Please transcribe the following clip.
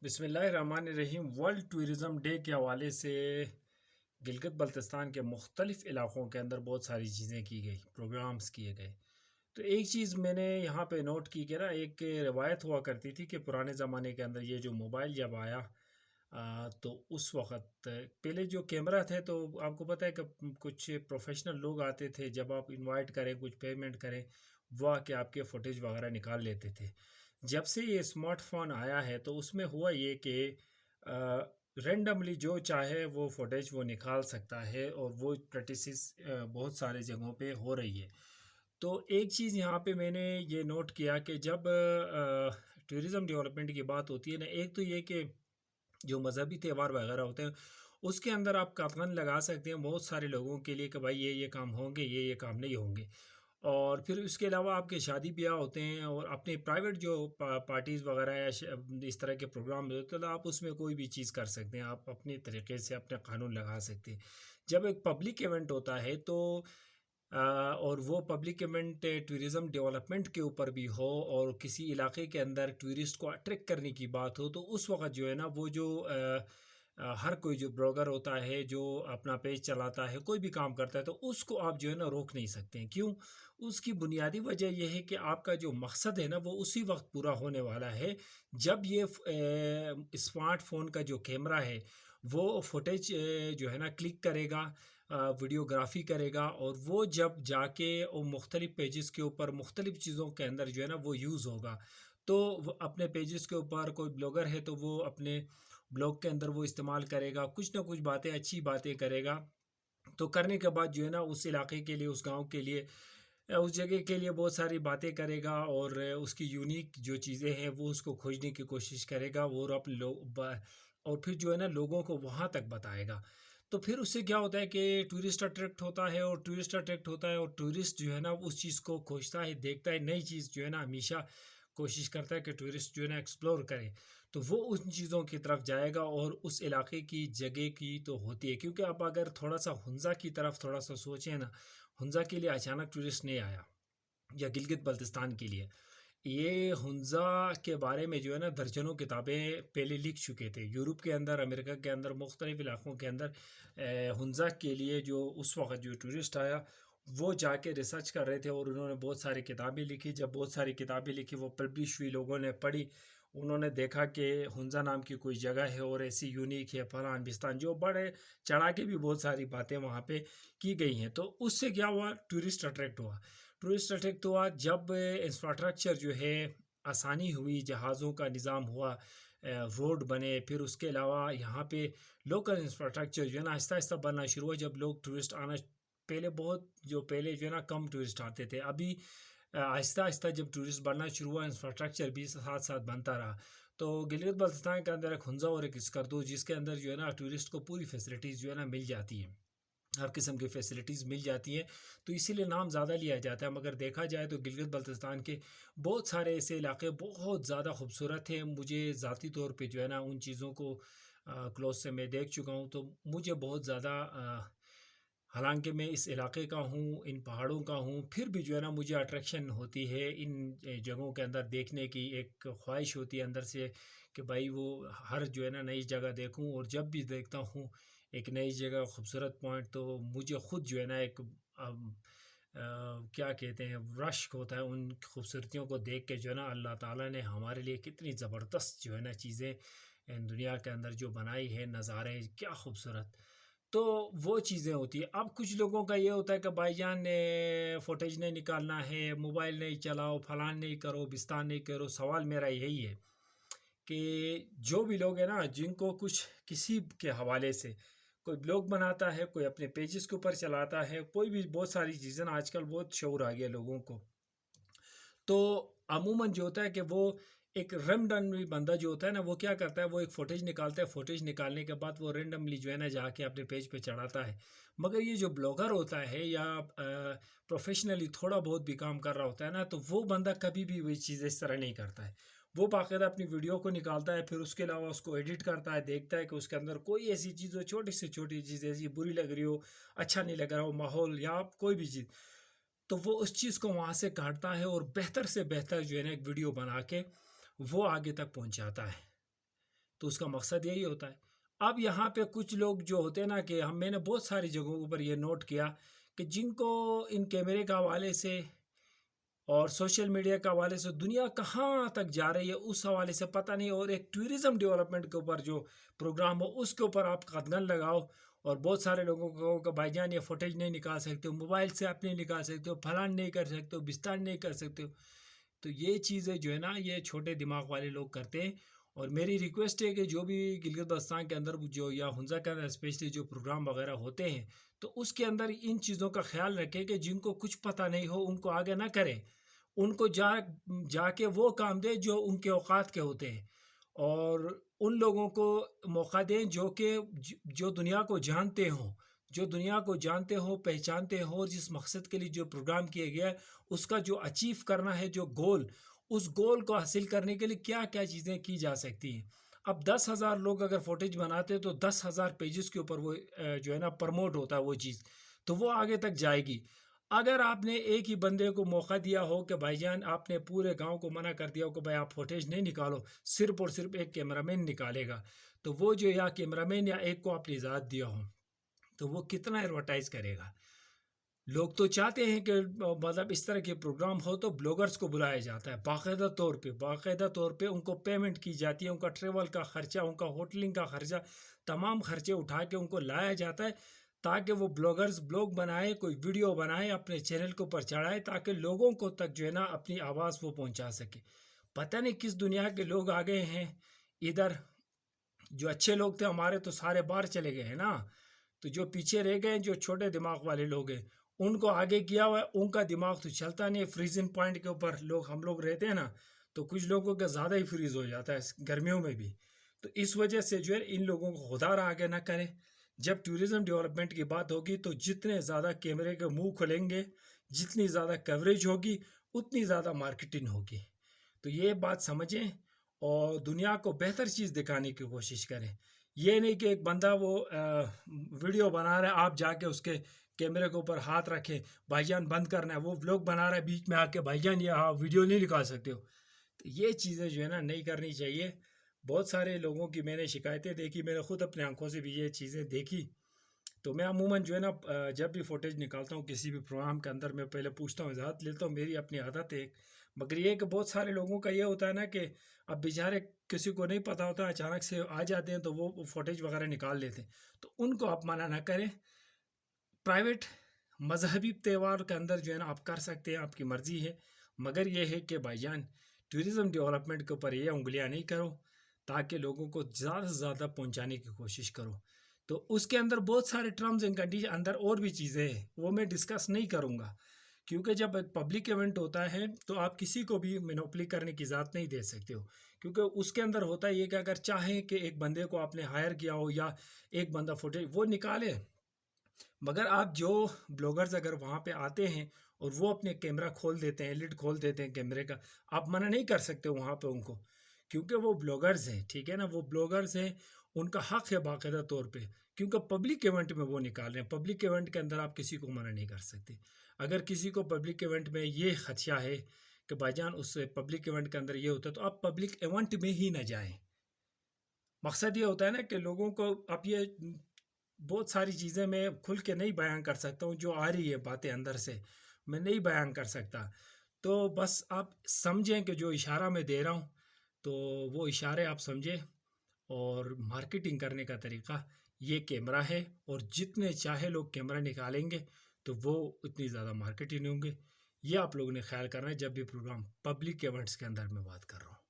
بسم اللہ الرحمن الرحیم۔ ورلڈ ٹورزم ڈے کے حوالے سے گلگت بلتستان کے مختلف علاقوں کے اندر بہت ساری چیزیں کی گئی، پروگرامز کیے گئے۔ تو ایک چیز میں نے یہاں پہ نوٹ کی کہ ایک روایت ہوا کرتی تھی کہ پرانے زمانے کے اندر یہ جو موبائل جب آیا تو اس وقت پہلے جو کیمرہ تھے تو آپ کو پتہ ہے کہ کچھ پروفیشنل لوگ آتے تھے، جب آپ انوائٹ کریں، کچھ پیمنٹ کریں، وہ آ کے آپ کے فوٹیج وغیرہ نکال لیتے تھے۔ جب سے یہ اسمارٹ فون آیا ہے تو اس میں ہوا یہ کہ رینڈملی جو چاہے وہ فوٹیج وہ نکال سکتا ہے، اور وہ پریکٹسز بہت سارے جگہوں پہ ہو رہی ہے۔ تو ایک چیز یہاں پہ میں نے یہ نوٹ کیا کہ جب ٹورزم ڈیولپمنٹ کی بات ہوتی ہے نا، ایک تو یہ کہ جو مذہبی تہوار وغیرہ ہوتے ہیں اس کے اندر آپ قدغن لگا سکتے ہیں بہت سارے لوگوں کے لیے کہ بھائی یہ کام ہوں گے، یہ کام نہیں ہوں گے۔ اور پھر اس کے علاوہ آپ کے شادی بیاہ ہوتے ہیں اور اپنے پرائیویٹ جو پارٹیز وغیرہ یا اس طرح کے پروگرام ہوتے ہیں تو آپ اس میں کوئی بھی چیز کر سکتے ہیں، آپ اپنے طریقے سے اپنے قانون لگا سکتے ہیں۔ جب ایک پبلک ایونٹ ہوتا ہے تو اور وہ پبلک ایونٹ ٹورزم ڈیولپمنٹ کے اوپر بھی ہو اور کسی علاقے کے اندر ٹورسٹ کو اٹریکٹ کرنے کی بات ہو، تو اس وقت جو ہے نا وہ جو ہر کوئی جو بلاگر ہوتا ہے، جو اپنا پیج چلاتا ہے، کوئی بھی کام کرتا ہے، تو اس کو آپ جو ہے نا روک نہیں سکتے ہیں۔ کیوں؟ اس کی بنیادی وجہ یہ ہے کہ آپ کا جو مقصد ہے نا وہ اسی وقت پورا ہونے والا ہے جب یہ اسمارٹ فون کا جو کیمرہ ہے وہ فوٹیج جو ہے نا کلک کرے گا، ویڈیوگرافی کرے گا، اور وہ جب جا کے مختلف پیجز کے اوپر مختلف چیزوں کے اندر جو ہے نا وہ یوز ہوگا۔ تو وہ اپنے پیجز کے اوپر کوئی بلاگر ہے تو وہ اپنے بلاگ کے اندر وہ استعمال کرے گا، کچھ نہ کچھ باتیں، اچھی باتیں کرے گا، تو کرنے کے بعد جو ہے نا اس علاقے کے لیے، اس گاؤں کے لیے، اس جگہ کے لیے بہت ساری باتیں کرے گا، اور اس کی یونیک جو چیزیں ہیں وہ اس کو کھوجنے کی کوشش کرے گا، اور اپنے اور پھر جو ہے نا لوگوں کو وہاں تک بتائے گا۔ تو پھر اس سے کیا ہوتا ہے کہ ٹورسٹ اٹریکٹ ہوتا ہے، اور ٹورسٹ اٹریکٹ ہوتا ہے اور ٹورسٹ جو ہے نا اس چیز کو کھوجتا ہے، دیکھتا ہے، نئی چیز جو ہے نا ہمیشہ کوشش کرتا ہے کہ ٹورسٹ جو ہے نا ایکسپلور کرے، تو وہ ان چیزوں کی طرف جائے گا، اور اس علاقے کی جگہ کی تو ہوتی ہے، کیونکہ اب اگر تھوڑا سا ہنزا کی طرف تھوڑا سا سوچیں نا، ہنزا کے لیے اچانک ٹورسٹ نہیں آیا، یا گلگت بلتستان کے لیے۔ یہ ہنزا کے بارے میں جو ہے نا درجنوں کتابیں پہلے لکھ چکے تھے، یورپ کے اندر، امریکہ کے اندر، مختلف علاقوں کے اندر ہنزا کے لیے جو اس وقت جو ٹورسٹ آیا وہ جا کے ریسرچ کر رہے تھے، اور انہوں نے بہت ساری کتابیں لکھی۔ جب بہت ساری کتابیں لکھی، وہ پبلش ہوئی، لوگوں نے پڑھی، انہوں نے دیکھا کہ ہنزا نام کی کوئی جگہ ہے اور ایسی یونیک ہے، فلاں بستان، جو بڑے چڑھا کے بھی بہت ساری باتیں وہاں پہ کی گئی ہیں۔ تو اس سے کیا ہوا؟ ٹورسٹ اٹریکٹ ہوا۔ ٹورسٹ اٹریکٹ ہوا جب انفراسٹرکچر جو ہے آسانی ہوئی، جہازوں کا نظام ہوا، روڈ بنے، پھر اس کے علاوہ یہاں پہ لوکل انفراسٹرکچر جو ہے نا آہستہ آہستہ بننا شروع ہوا، جب لوگ ٹورسٹ آنا پہلے جو ہے نا کم ٹورسٹ آتے تھے، ابھی آہستہ آہستہ جب ٹورسٹ بڑھنا شروع ہوا، انفراسٹرکچر بھی ساتھ ساتھ بنتا رہا۔ تو گلگت بلتستان کے اندر ایک ہنزا اور ایک اسکردو، جس کے اندر جو ہے نا ٹورسٹ کو پوری فیسلٹیز جو ہے نا مل جاتی ہیں، ہر قسم کی فیسلٹیز مل جاتی ہیں، تو اسی لیے نام زیادہ لیا جاتا ہے۔ مگر دیکھا جائے تو گلگت بلتستان کے بہت سارے ایسے علاقے بہت زیادہ خوبصورت ہیں۔ مجھے ذاتی طور پہ جو ہے نا ان چیزوں کو کلوز سے میں دیکھ چکا ہوں، تو مجھے بہت زیادہ حالانکہ میں اس علاقے کا ہوں، ان پہاڑوں کا ہوں، پھر بھی جو ہے نا مجھے اٹریکشن ہوتی ہے ان جگہوں کے اندر دیکھنے کی، ایک خواہش ہوتی ہے اندر سے کہ بھائی وہ ہر جو ہے نا نئی جگہ دیکھوں، اور جب بھی دیکھتا ہوں ایک نئی جگہ، خوبصورت پوائنٹ، تو مجھے خود جو ہے نا ایک کیا کہتے ہیں، رشک ہوتا ہے ان خوبصورتیوں کو دیکھ کے، جو ہے نا اللہ تعالیٰ نے ہمارے لیے کتنی زبردست جو ہے نا چیزیں دنیا کے اندر جو بنائی ہے، نظارے کیا خوبصورت، تو وہ چیزیں ہوتی ہیں۔ اب کچھ لوگوں کا یہ ہوتا ہے کہ بھائی جان فوٹیج نہیں نکالنا ہے، موبائل نہیں چلاؤ، فلان نہیں کرو، بستان نہیں کرو۔ سوال میرا یہی ہے کہ جو بھی لوگ ہیں نا، جن کو کچھ کسی کے حوالے سے کوئی بلاگ بناتا ہے، کوئی اپنے پیجز کے اوپر چلاتا ہے، کوئی بھی بہت ساری چیزیں نا، آج کل بہت شعور آ گیا لوگوں کو، تو عموماً جو ہوتا ہے کہ وہ ایک رینڈملی بندہ جو ہوتا ہے نا، وہ کیا کرتا ہے، وہ ایک فوٹیج نکالتا ہے، فوٹیج نکالنے کے بعد وہ رینڈملی جو ہے نا جا کے اپنے پیج پہ چڑھاتا ہے۔ مگر یہ جو بلاگر ہوتا ہے یا پروفیشنلی تھوڑا بہت بھی کام کر رہا ہوتا ہے نا، تو وہ بندہ کبھی بھی وہی چیز اس طرح نہیں کرتا ہے۔ وہ باقاعدہ اپنی ویڈیو کو نکالتا ہے، پھر اس کے علاوہ اس کو ایڈٹ کرتا ہے، دیکھتا ہے کہ اس کے اندر کوئی ایسی چیز ہو، چھوٹی سے چھوٹی چیز ایسی بری لگ رہی ہو، اچھا نہیں لگ رہا ہو ماحول یا کوئی بھی چیز، تو وہ اس چیز کو وہاں سے کاٹتا ہے، اور بہتر سے بہتر جو ہے نا ایک ویڈیو بنا کے وہ آگے تک پہنچاتا ہے۔ تو اس کا مقصد یہی ہوتا ہے۔ اب یہاں پہ کچھ لوگ جو ہوتے ہیں نا کہ میں نے بہت ساری جگہوں پر یہ نوٹ کیا کہ جن کو ان کیمرے کا حوالے سے اور سوشل میڈیا کے حوالے سے دنیا کہاں تک جا رہی ہے اس حوالے سے پتہ نہیں، اور ایک ٹورزم ڈیولپمنٹ کے اوپر جو پروگرام ہو اس کے اوپر آپ قدغن لگاؤ، اور بہت سارے لوگوں کو کہو کہ بھائی جان یہ فوٹیج نہیں نکال سکتے ہو، موبائل سے آپ نہیں نکال سکتے ہو، پھلان نہیں کر سکتے ہو، بستان نہیں کر سکتے ہو۔ تو یہ چیزیں جو ہے نا یہ چھوٹے دماغ والے لوگ کرتے ہیں، اور میری ریکویسٹ ہے کہ جو بھی گلگت بلتستان کے اندر جو یا ہنزا کے اندر اسپیشلی جو پروگرام وغیرہ ہوتے ہیں تو اس کے اندر ان چیزوں کا خیال رکھیں کہ جن کو کچھ پتہ نہیں ہو ان کو آگے نہ کریں، ان کو جا کے وہ کام دے جو ان کے اوقات کے ہوتے ہیں، اور ان لوگوں کو موقع دیں جو دنیا کو جانتے ہوں، جو دنیا کو جانتے ہو، پہچانتے ہو، اور جس مقصد کے لیے جو پروگرام کیا گیا ہے اس کا جو اچیو کرنا ہے، جو گول، اس گول کو حاصل کرنے کے لیے کیا کیا چیزیں کی جا سکتی ہیں۔ اب 10,000 لوگ اگر فوٹیج بناتے تو 10,000 پیجز کے اوپر وہ جو ہے نا پرموٹ ہوتا ہے وہ چیز، تو وہ آگے تک جائے گی۔ اگر آپ نے ایک ہی بندے کو موقع دیا ہو کہ بھائی جان آپ نے پورے گاؤں کو منع کر دیا ہو کہ بھائی آپ فوٹیج نہیں نکالو، صرف اور صرف ایک کیمرہ مین نکالے گا، تو وہ جو یا کیمرہ مین یا ایک کو آپ نے اجازت دیا ہو تو وہ کتنا ایڈورٹائز کرے گا؟ لوگ تو چاہتے ہیں کہ مطلب اس طرح کے پروگرام ہو تو بلاگرز کو بلایا جاتا ہے باقاعدہ طور پہ ان کو پیمنٹ کی جاتی ہے، ان کا ٹریول کا خرچہ، ان کا ہوٹلنگ کا خرچہ، تمام خرچے اٹھا کے ان کو لایا جاتا ہے تاکہ وہ بلاگرز بلاگ بنائے، کوئی ویڈیو بنائے، اپنے چینل کے اوپر چڑھائے تاکہ لوگوں کو تک جو ہے نا اپنی آواز وہ پہنچا سکے۔ پتہ نہیں کس دنیا کے لوگ آ گئے ہیں ادھر، جو اچھے لوگ تھے ہمارے تو سارے باہر چلے گئے ہیں نا، تو جو پیچھے رہ گئے جو چھوٹے دماغ والے لوگ ہیں ان کو آگے کیا ہوا ہے، ان کا دماغ تو چلتا نہیں ہے۔ فریزنگ پوائنٹ کے اوپر ہم لوگ رہتے ہیں نا تو کچھ لوگوں کا زیادہ ہی فریز ہو جاتا ہے گرمیوں میں بھی، تو اس وجہ سے جو ہے ان لوگوں کو خدا رہا آگے نہ کرے۔ جب ٹورزم ڈیولپمنٹ کی بات ہوگی تو جتنے زیادہ کیمرے کے منہ کھلیں گے، جتنی زیادہ کوریج ہوگی اتنی زیادہ مارکیٹنگ ہوگی، تو یہ بات سمجھیں اور دنیا کو بہتر چیز دکھانے کی کوشش کریں۔ یہ نہیں کہ ایک بندہ وہ ویڈیو بنا رہا ہے آپ جا کے اس کے کیمرے کے اوپر ہاتھ رکھے، بھائی جان بند کرنا ہے، وہ ولاگ بنا رہا ہے بیچ میں آ کے بھائی جان یہ ویڈیو نہیں نکال سکتے ہو، تو یہ چیزیں جو ہے نا نہیں کرنی چاہیے۔ بہت سارے لوگوں کی میں نے شکایتیں دیکھی، میں نے خود اپنے آنکھوں سے بھی یہ چیزیں دیکھی، تو میں عموماً جو ہے نا جب بھی فوٹیج نکالتا ہوں کسی بھی پروگرام کے اندر میں پہلے پوچھتا ہوں، اجازت لیتا ہوں، میری اپنی عادت ہے۔ مگر یہ کہ بہت سارے لوگوں کا یہ ہوتا ہے نا کہ اب بیچارے کسی کو نہیں پتہ ہوتا، اچانک سے آ جاتے ہیں تو وہ فوٹیج وغیرہ نکال لیتے ہیں، تو ان کو آپ منع نہ کریں۔ پرائیویٹ مذہبی تہوار کے اندر جو ہے نا آپ کر سکتے ہیں، آپ کی مرضی ہے، مگر یہ ہے کہ بھائی جان ٹورزم ڈیولپمنٹ کے اوپر یہ انگلیاں نہیں کرو تاکہ لوگوں کو زیادہ سے زیادہ پہنچانے کی کوشش کرو۔ تو اس کے اندر بہت سارے ٹرمز اینڈ کنڈیشن اندر اور بھی چیزیں ہیں، وہ میں ڈسکس نہیں کروں گا، کیونکہ جب ایک پبلک ایونٹ ہوتا ہے تو آپ کسی کو بھی مینوپلی کرنے کی اجازت نہیں دے سکتے ہو، کیونکہ اس کے اندر ہوتا ہے یہ کہ اگر چاہیں کہ ایک بندے کو آپ نے ہائر کیا ہو یا ایک بندہ فوٹیج وہ نکالے، مگر آپ جو بلاگرز اگر وہاں پہ آتے ہیں اور وہ اپنے کیمرہ کھول دیتے ہیں، لڈ کھول دیتے ہیں کیمرے کا، آپ منع نہیں کر سکتے وہاں پہ ان کو، کیونکہ وہ بلاگرز ہیں، ٹھیک ہے نا، وہ بلاگرز ہیں، ان کا حق ہے باقاعدہ طور پہ، کیونکہ پبلک ایونٹ میں وہ نکال رہے ہیں۔ پبلک ایونٹ کے اندر آپ کسی کو منع نہیں کر سکتے۔ اگر کسی کو پبلک ایونٹ میں یہ خدشہ ہے کہ بھائی جان اس پبلک ایونٹ کے اندر یہ ہوتا ہے تو آپ پبلک ایونٹ میں ہی نہ جائیں۔ مقصد یہ ہوتا ہے نا کہ لوگوں کو، اب یہ بہت ساری چیزیں میں کھل کے نہیں بیان کر سکتا ہوں، جو آ رہی ہے باتیں اندر سے میں نہیں بیان کر سکتا، تو بس آپ سمجھیں کہ جو اشارہ میں دے رہا ہوں تو وہ اشارے آپ سمجھیں، اور مارکیٹنگ کرنے کا طریقہ یہ کیمرہ ہے، اور جتنے چاہے لوگ کیمرہ نکالیں گے تو وہ اتنی زیادہ مارکیٹنگ ہوں گے۔ یہ آپ لوگوں نے خیال کرنا ہے جب بھی پروگرام پبلک ایونٹس کے اندر میں بات کر رہا ہوں۔